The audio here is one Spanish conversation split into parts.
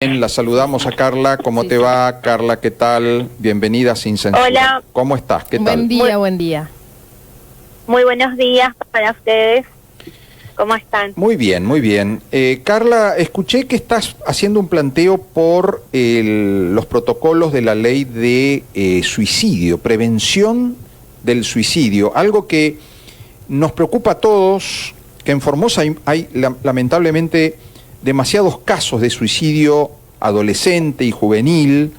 Bien, la saludamos a Carla. ¿Cómo te va, Carla? ¿Qué tal? Bienvenida Sin Censura. Hola. ¿Cómo estás? ¿Qué tal? Buen día. Muy buenos días para ustedes. ¿Cómo están? Muy bien, muy bien. Carla, escuché que estás haciendo un planteo por los protocolos de la ley de suicidio, prevención del suicidio, algo que nos preocupa a todos, que en Formosa hay lamentablemente demasiados casos de suicidio adolescente y juvenil.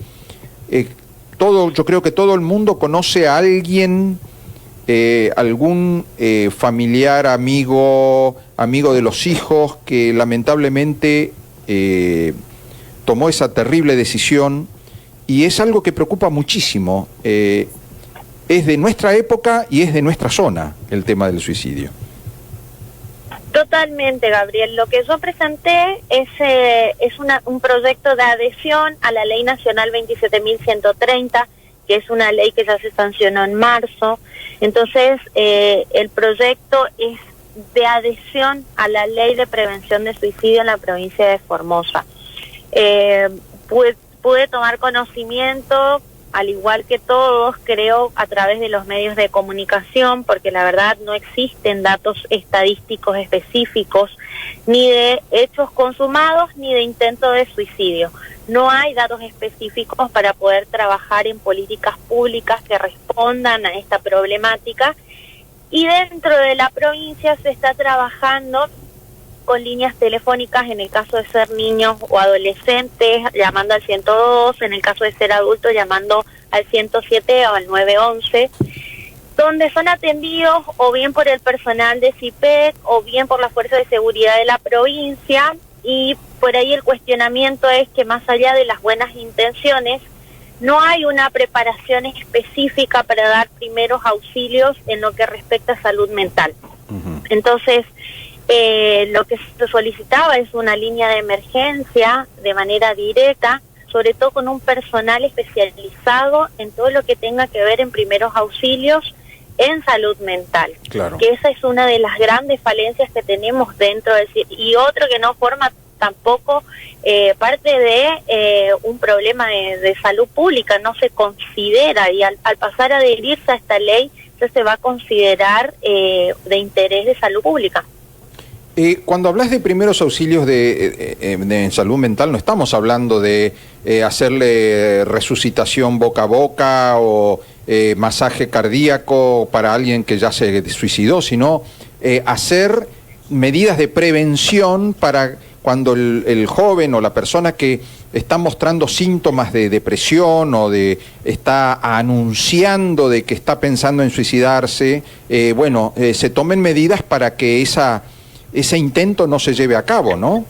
Yo creo que todo el mundo conoce a alguien, algún familiar, amigo de los hijos que lamentablemente tomó esa terrible decisión, y es algo que preocupa muchísimo. Es de nuestra época y es de nuestra zona el tema del suicidio. Totalmente, Gabriel. Lo que yo presenté es un proyecto de adhesión a la Ley Nacional 27.130, que es una ley que ya se sancionó en marzo. Entonces, el proyecto es de adhesión a la Ley de Prevención de Suicidio en la provincia de Formosa. Pude tomar conocimiento, al igual que todos, creo, a través de los medios de comunicación, porque la verdad no existen datos estadísticos específicos, ni de hechos consumados, ni de intento de suicidio. No hay datos específicos para poder trabajar en políticas públicas que respondan a esta problemática, y dentro de la provincia se está trabajando con líneas telefónicas en el caso de ser niños o adolescentes, llamando al 102, en el caso de ser adultos, llamando al 107 o al 911, donde son atendidos o bien por el personal de CIPEC o bien por la Fuerza de Seguridad de la provincia. Y por ahí el cuestionamiento es que, más allá de las buenas intenciones, no hay una preparación específica para dar primeros auxilios en lo que respecta a salud mental. Entonces, lo que se solicitaba es una línea de emergencia de manera directa, sobre todo con un personal especializado en todo lo que tenga que ver en primeros auxilios en salud mental. Claro. Que esa es una de las grandes falencias que tenemos dentro de, y otro que no forma tampoco parte de un problema de salud pública, no se considera, y al pasar a adherirse a esta ley, se va a considerar de interés de salud pública. Cuando hablas de primeros auxilios de salud mental, no estamos hablando de hacerle resucitación boca a boca o masaje cardíaco para alguien que ya se suicidó, sino hacer medidas de prevención para cuando el joven o la persona que está mostrando síntomas de depresión o está anunciando de que está pensando en suicidarse, se tomen medidas para que ese intento no se lleve a cabo, ¿no?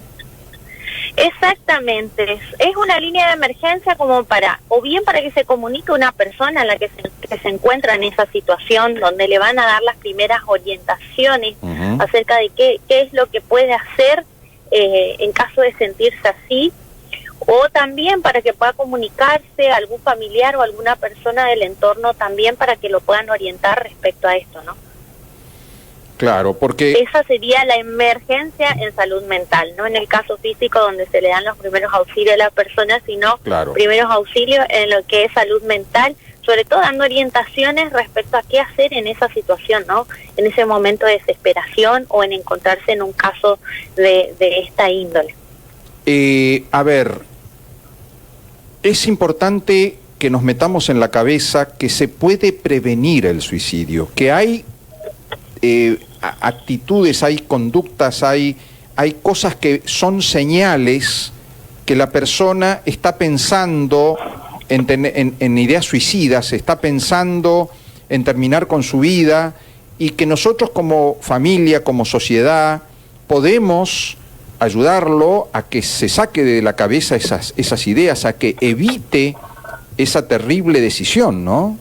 Exactamente, es una línea de emergencia como o bien para que se comunique una persona a la que se encuentra en esa situación, donde le van a dar las primeras orientaciones acerca de qué es lo que puede hacer en caso de sentirse así, o también para que pueda comunicarse a algún familiar o alguna persona del entorno también para que lo puedan orientar respecto a esto, ¿no? Claro, porque esa sería la emergencia en salud mental, no en el caso físico donde se le dan los primeros auxilios a la persona, sino primeros auxilios en lo que es salud mental, sobre todo dando orientaciones respecto a qué hacer en esa situación, ¿no? En ese momento de desesperación o en encontrarse en un caso de esta índole. A ver, es importante que nos metamos en la cabeza que se puede prevenir el suicidio, que hay actitudes, hay conductas, hay cosas que son señales que la persona está pensando en ideas suicidas, está pensando en terminar con su vida, y que nosotros como familia, como sociedad, podemos ayudarlo a que se saque de la cabeza esas ideas, a que evite esa terrible decisión, ¿no?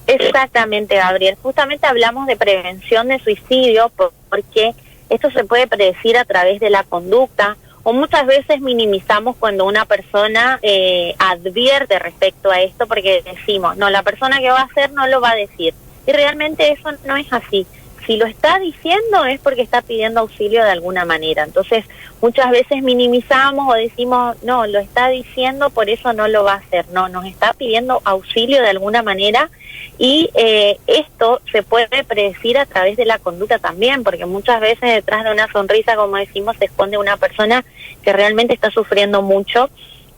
Exactamente, Gabriel. Justamente hablamos de prevención de suicidio porque esto se puede predecir a través de la conducta, o muchas veces minimizamos cuando una persona advierte respecto a esto, porque decimos, no, la persona que va a hacer no lo va a decir. Y realmente eso no es así. si lo está diciendo es porque está pidiendo auxilio de alguna manera. Entonces, muchas veces minimizamos o decimos, no, lo está diciendo, por eso no lo va a hacer. No, nos está pidiendo auxilio de alguna manera y esto se puede predecir a través de la conducta también, porque muchas veces detrás de una sonrisa, como decimos, se esconde una persona que realmente está sufriendo mucho.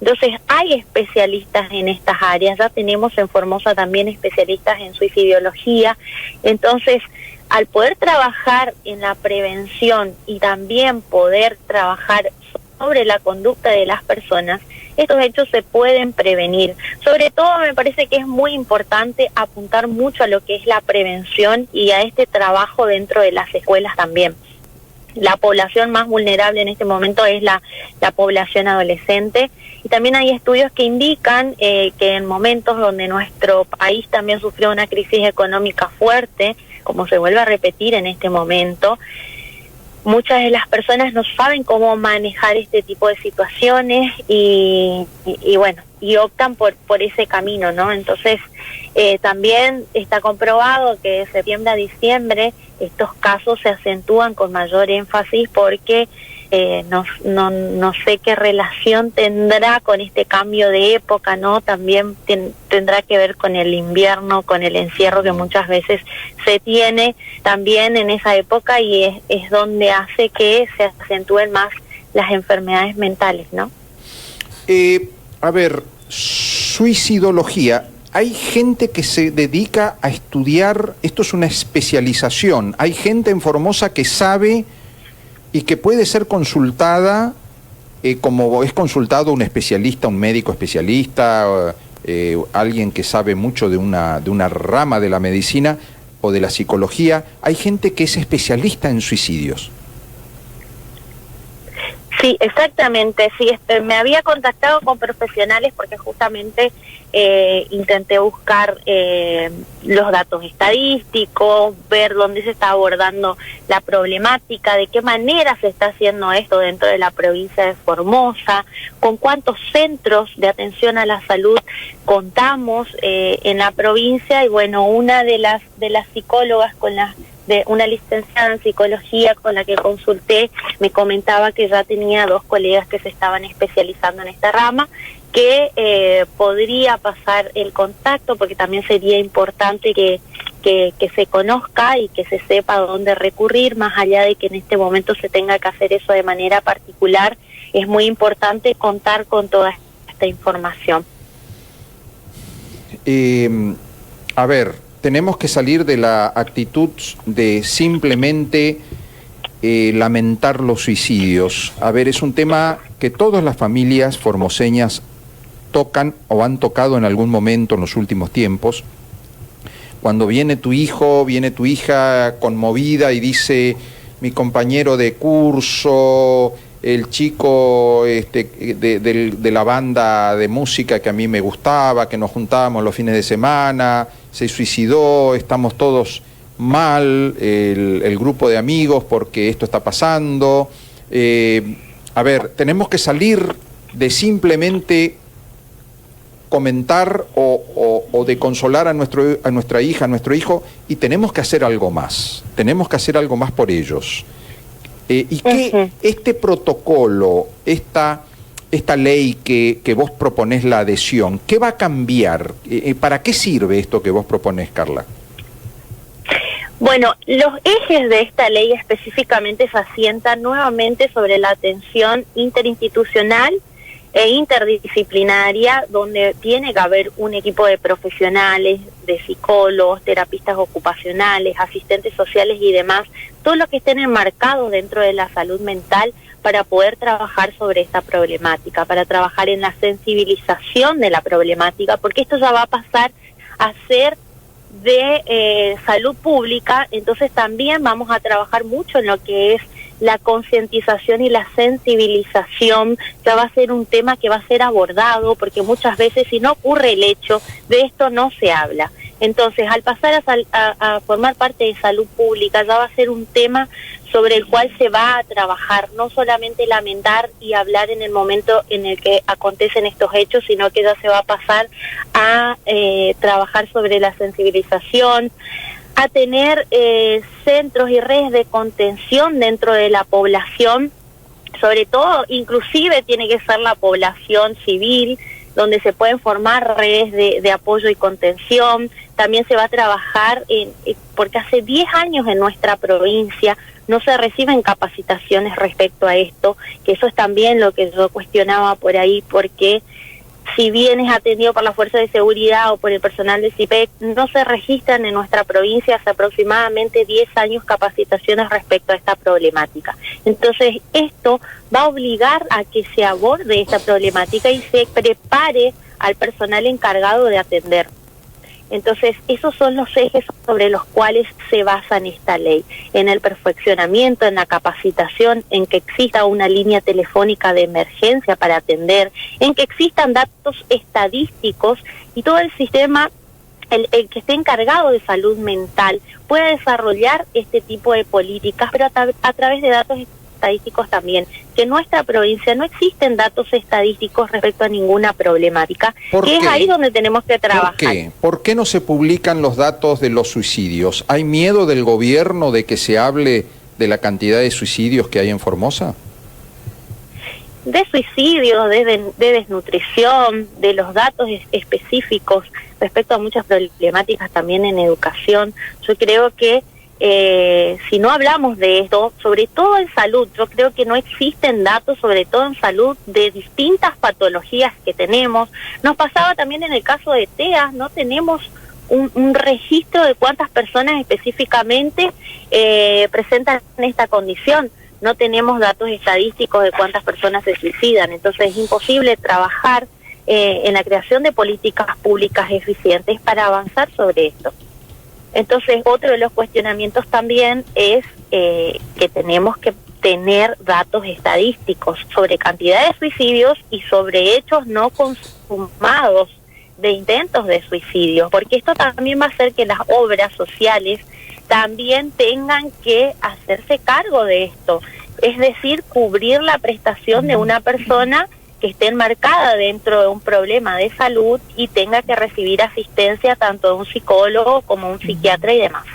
Entonces, hay especialistas en estas áreas, ya tenemos en Formosa también especialistas en suicidología. Entonces, al poder trabajar en la prevención y también poder trabajar sobre la conducta de las personas, estos hechos se pueden prevenir. Sobre todo, me parece que es muy importante apuntar mucho a lo que es la prevención y a este trabajo dentro de las escuelas también. La población más vulnerable en este momento es la población adolescente, y también hay estudios que indican que en momentos donde nuestro país también sufrió una crisis económica fuerte, como se vuelve a repetir en este momento, muchas de las personas no saben cómo manejar este tipo de situaciones y bueno, y optan por ese camino, ¿no? Entonces, también está comprobado que de septiembre a diciembre estos casos se acentúan con mayor énfasis porque no sé qué relación tendrá con este cambio de época, ¿no? También tendrá que ver con el invierno, con el encierro que muchas veces se tiene también en esa época, y es donde hace que se acentúen más las enfermedades mentales, ¿no? A ver, suicidología. Hay gente que se dedica a estudiar, esto es una especialización, hay gente en Formosa que sabe y que puede ser consultada como es consultado un especialista, un médico especialista, alguien que sabe mucho de una rama de la medicina o de la psicología. Hay gente que es especialista en suicidios. Sí, exactamente. Sí, me había contactado con profesionales porque justamente intenté buscar los datos estadísticos, ver dónde se está abordando la problemática, de qué manera se está haciendo esto dentro de la provincia de Formosa, con cuántos centros de atención a la salud contamos en la provincia. Y bueno, una de las psicólogas de una licenciada en psicología con la que consulté me comentaba que ya tenía 2 colegas que se estaban especializando en esta rama, que podría pasar el contacto, porque también sería importante que se conozca y que se sepa a dónde recurrir, más allá de que en este momento se tenga que hacer eso de manera particular. Es muy importante contar con toda esta información. A ver, tenemos que salir de la actitud de simplemente lamentar los suicidios. A ver, es un tema que todas las familias formoseñas tocan o han tocado en algún momento en los últimos tiempos. Cuando viene tu hijo, viene tu hija conmovida y dice: mi compañero de curso, el chico de la banda de música que a mí me gustaba, que nos juntábamos los fines de semana, se suicidó, estamos todos mal, el grupo de amigos, porque esto está pasando. A ver, tenemos que salir de simplemente comentar o de consolar a nuestra hija, a nuestro hijo, y tenemos que hacer algo más. Tenemos que hacer algo más por ellos. Y que este protocolo, esta ley que vos proponés, la adhesión, ¿qué va a cambiar? ¿Para qué sirve esto que vos proponés, Carla? Bueno, los ejes de esta ley específicamente se asientan nuevamente sobre la atención interinstitucional e interdisciplinaria, donde tiene que haber un equipo de profesionales, de psicólogos, terapistas ocupacionales, asistentes sociales y demás, todos los que estén enmarcados dentro de la salud mental, para poder trabajar sobre esta problemática, para trabajar en la sensibilización de la problemática, porque esto ya va a pasar a ser de salud pública. Entonces también vamos a trabajar mucho en lo que es la concientización y la sensibilización. Ya va a ser un tema que va a ser abordado, porque muchas veces, si no ocurre el hecho, de esto no se habla. Entonces, al pasar a formar parte de salud pública, ya va a ser un tema sobre el cual se va a trabajar, no solamente lamentar y hablar en el momento en el que acontecen estos hechos, sino que ya se va a pasar a trabajar sobre la sensibilización, a tener centros y redes de contención dentro de la población, sobre todo, inclusive tiene que ser la población civil, donde se pueden formar redes de apoyo y contención. También se va a trabajar, porque hace 10 años en nuestra provincia no se reciben capacitaciones respecto a esto, que eso es también lo que yo cuestionaba por ahí, porque si bien es atendido por la Fuerza de Seguridad o por el personal de CIPEC, no se registran en nuestra provincia hace aproximadamente 10 años capacitaciones respecto a esta problemática. Entonces, esto va a obligar a que se aborde esta problemática y se prepare al personal encargado de atender. Entonces, esos son los ejes sobre los cuales se basa esta ley, en el perfeccionamiento, en la capacitación, en que exista una línea telefónica de emergencia para atender, en que existan datos estadísticos y todo el sistema, el que esté encargado de salud mental, pueda desarrollar este tipo de políticas, pero a través de datos estadísticos también, que en nuestra provincia no existen datos estadísticos respecto a ninguna problemática, que es ahí donde tenemos que trabajar. ¿Por qué? ¿Por qué no se publican los datos de los suicidios? ¿Hay miedo del gobierno de que se hable de la cantidad de suicidios que hay en Formosa? De suicidios, de desnutrición, de los datos específicos respecto a muchas problemáticas también en educación. Yo creo que si no hablamos de esto, sobre todo en salud, yo creo que no existen datos, sobre todo en salud, de distintas patologías que tenemos. Nos pasaba también en el caso de TEA, no tenemos un registro de cuántas personas específicamente presentan esta condición. No tenemos datos estadísticos de cuántas personas se suicidan, entonces es imposible trabajar en la creación de políticas públicas eficientes para avanzar sobre esto. Entonces, otro de los cuestionamientos también es que tenemos que tener datos estadísticos sobre cantidad de suicidios y sobre hechos no consumados de intentos de suicidio, porque esto también va a hacer que las obras sociales también tengan que hacerse cargo de esto, es decir, cubrir la prestación de una persona que esté enmarcada dentro de un problema de salud y tenga que recibir asistencia tanto de un psicólogo como un psiquiatra y demás.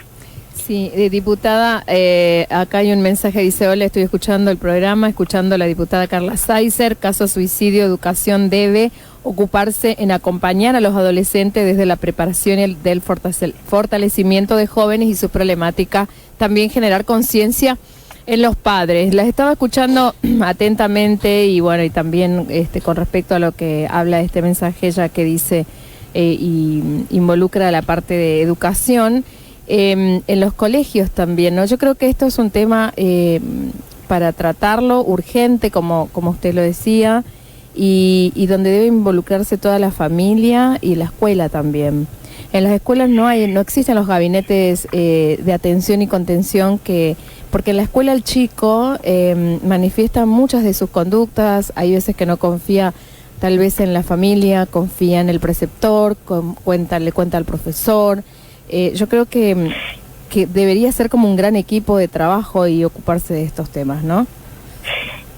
Sí, diputada, acá hay un mensaje, dice: hola, estoy escuchando el programa, escuchando a la diputada Carla Saizer. Caso suicidio, educación debe ocuparse en acompañar a los adolescentes desde la preparación y del fortalecimiento de jóvenes y su problemática, también generar conciencia en los padres. Las estaba escuchando atentamente y bueno, y también con respecto a lo que habla este mensaje, ya que dice y involucra la parte de educación en los colegios también, ¿no? Yo creo que esto es un tema para tratarlo urgente, como usted lo decía, y donde debe involucrarse toda la familia y la escuela también. En las escuelas no existen los gabinetes de atención y contención porque en la escuela el chico manifiesta muchas de sus conductas, hay veces que no confía tal vez en la familia, confía en el preceptor, le cuenta al profesor. Yo creo que debería ser como un gran equipo de trabajo y ocuparse de estos temas, ¿no?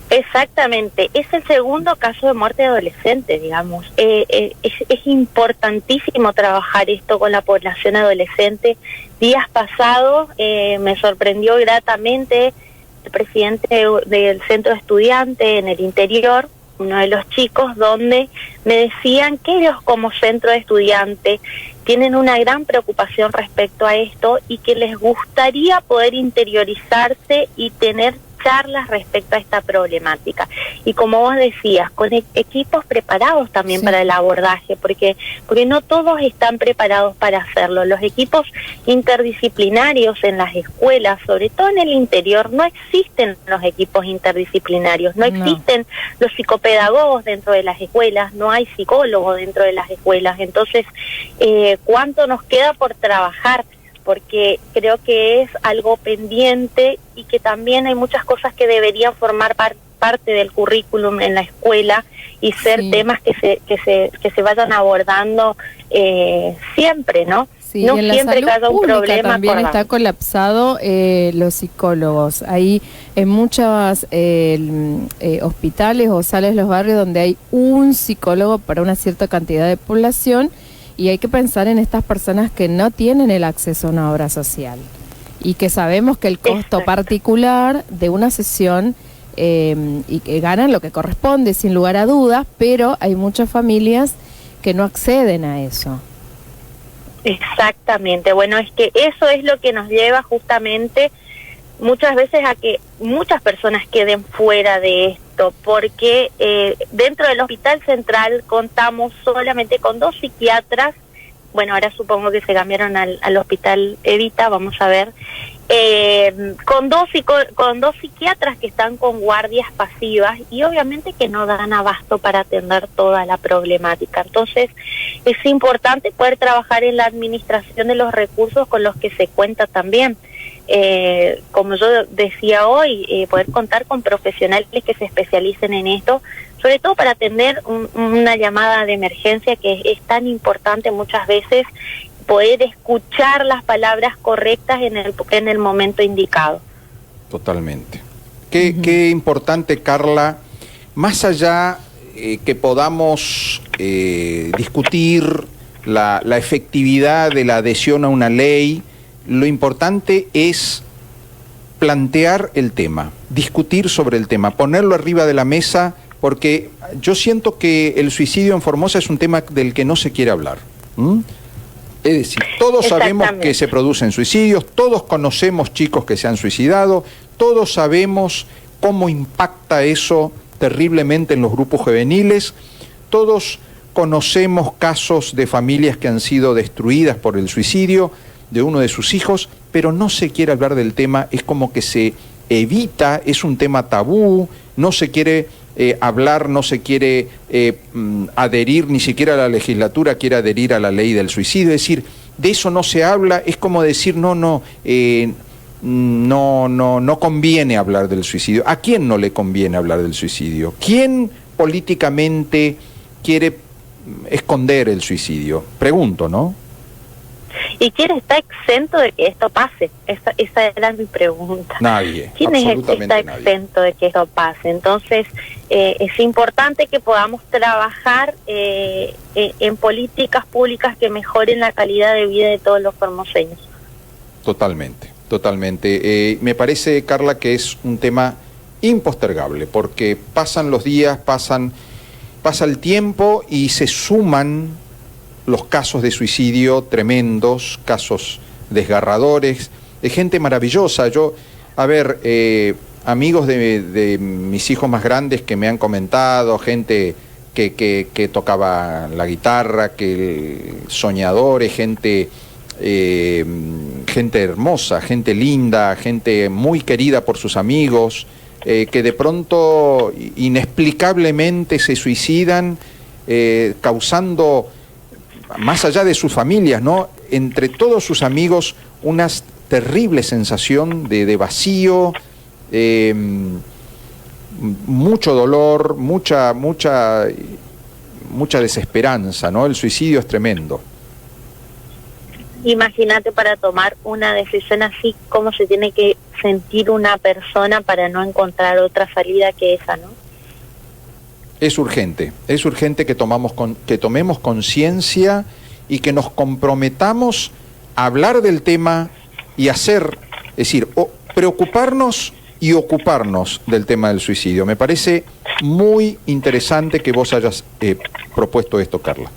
Exactamente, es el segundo caso de muerte de adolescentes, digamos. Es importantísimo trabajar esto con la población adolescente. Días pasados me sorprendió gratamente el presidente del centro de estudiantes en el interior, uno de los chicos, donde me decían que ellos como centro de estudiantes tienen una gran preocupación respecto a esto y que les gustaría poder interiorizarse y tener charlas respecto a esta problemática. Y como vos decías, con equipos preparados también para el abordaje, porque no todos están preparados para hacerlo. Los equipos interdisciplinarios en las escuelas, sobre todo en el interior, no existen los equipos interdisciplinarios, no existen los psicopedagogos dentro de las escuelas, no hay psicólogos dentro de las escuelas. Entonces, ¿cuánto nos queda por trabajar? Porque creo que es algo pendiente y que también hay muchas cosas que deberían formar parte del currículum en la escuela y ser temas que se vayan abordando siempre, ¿no? Sí, no en siempre que haya un problema también está colapsado los psicólogos. Hay en muchos hospitales o salas de los barrios donde hay un psicólogo para una cierta cantidad de población Y hay que pensar en estas personas que no tienen el acceso a una obra social y que sabemos que el costo particular de una sesión y que ganan lo que corresponde sin lugar a dudas, pero hay muchas familias que no acceden a eso. Exactamente, bueno, es que eso es lo que nos lleva justamente muchas veces a que muchas personas queden fuera de esto, porque dentro del Hospital Central contamos solamente con 2 psiquiatras, bueno, ahora supongo que se cambiaron al Hospital Evita, vamos a ver, con dos psiquiatras que están con guardias pasivas y obviamente que no dan abasto para atender toda la problemática. Entonces es importante poder trabajar en la administración de los recursos con los que se cuenta también. Como yo decía hoy, poder contar con profesionales que se especialicen en esto, sobre todo para atender una llamada de emergencia que es tan importante muchas veces, poder escuchar las palabras correctas en el momento indicado. Totalmente. Qué importante, Carla, más allá que podamos discutir la efectividad de la adhesión a una ley, lo importante es plantear el tema, discutir sobre el tema, ponerlo arriba de la mesa, porque yo siento que el suicidio en Formosa es un tema del que no se quiere hablar. Es decir, todos sabemos que se producen suicidios, todos conocemos chicos que se han suicidado, todos sabemos cómo impacta eso terriblemente en los grupos juveniles, todos conocemos casos de familias que han sido destruidas por el suicidio de uno de sus hijos, pero no se quiere hablar del tema, es como que se evita, es un tema tabú, no se quiere hablar, no se quiere adherir, ni siquiera la legislatura quiere adherir a la ley del suicidio, es decir, de eso no se habla, es como decir, no conviene hablar del suicidio. ¿A quién no le conviene hablar del suicidio? ¿Quién políticamente quiere esconder el suicidio? Pregunto, ¿no? ¿Y quién está exento de que esto pase? Esa era mi pregunta. Nadie. ¿Quién es el que está exento de que esto pase? Entonces, es importante que podamos trabajar en políticas públicas que mejoren la calidad de vida de todos los formoseños. Totalmente, totalmente. Me parece, Carla, que es un tema impostergable, porque pasan los días, pasa el tiempo y se suman los casos de suicidio tremendos, casos desgarradores, de gente maravillosa. Amigos de mis hijos más grandes que me han comentado, gente que tocaba la guitarra, soñadores, gente hermosa, gente linda, gente muy querida por sus amigos, que de pronto inexplicablemente se suicidan, causando, más allá de sus familias, ¿no?, entre todos sus amigos, una terrible sensación de vacío, mucho dolor, mucha desesperanza, ¿no? El suicidio es tremendo. Imagínate, para tomar una decisión así, cómo se tiene que sentir una persona para no encontrar otra salida que esa, ¿no? Es urgente que tomemos conciencia y que nos comprometamos a hablar del tema y hacer, es decir, preocuparnos y ocuparnos del tema del suicidio. Me parece muy interesante que vos hayas propuesto esto, Carla.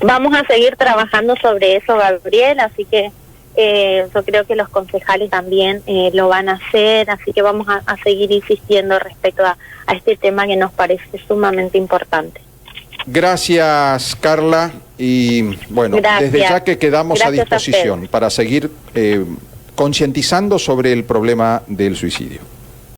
Vamos a seguir trabajando sobre eso, Gabriel, así que yo creo que los concejales también lo van a hacer, así que vamos a seguir insistiendo respecto a este tema que nos parece sumamente importante. Gracias, Carla, y bueno, desde ya que quedamos a disposición para seguir concientizando sobre el problema del suicidio.